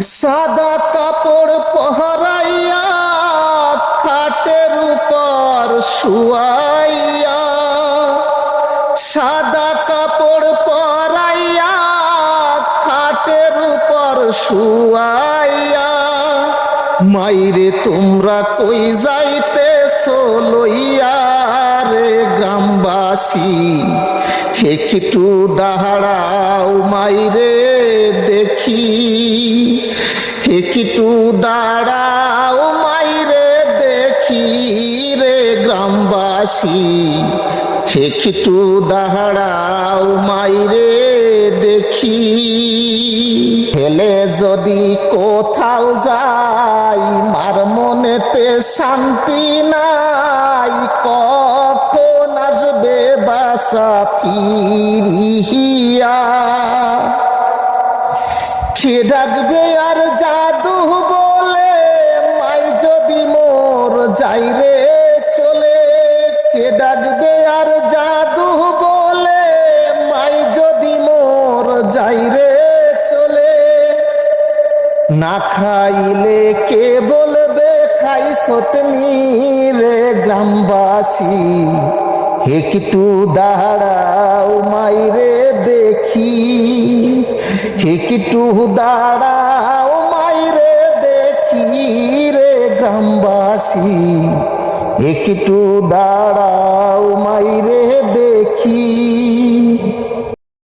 সাদা কাপড় পহরাইয়া খাটের উপর শুয়াইয়া, সাদা কাপড় পরাইয়া খাটের উপর শুয়াইয়া, মাইরে তোমরা কই যাইতেছো লইয়া রে গ্রামবাসী, একটু দাঁড়াও মাইরে দেখি, একটু দাঁড়াও মাইরে দেখি রে গ্রামবাসী, একটু দাঁড়াও মাইরে দেখি। হেলে যদি কোথাও যাই মার মনেতে শান্তি নাই, কখন আসবে বাসা ফিরিয়া, কে ডাকবে আর জাদু বলে মাই যদি মোর যাই রে চলে, কে ডাকবে আর জাদু বলে মাই যদি মোর যাই রে চলে, না খাইলে কে বলবে খাই সতনি রে গ্রামবাসী, একটু দাঁড়াও মাইরে দেখি, একটু দাঁড়াও মাইরে দেখি রে গ্রামবাসী, একটু দাঁড়াও মাইরে দেখি।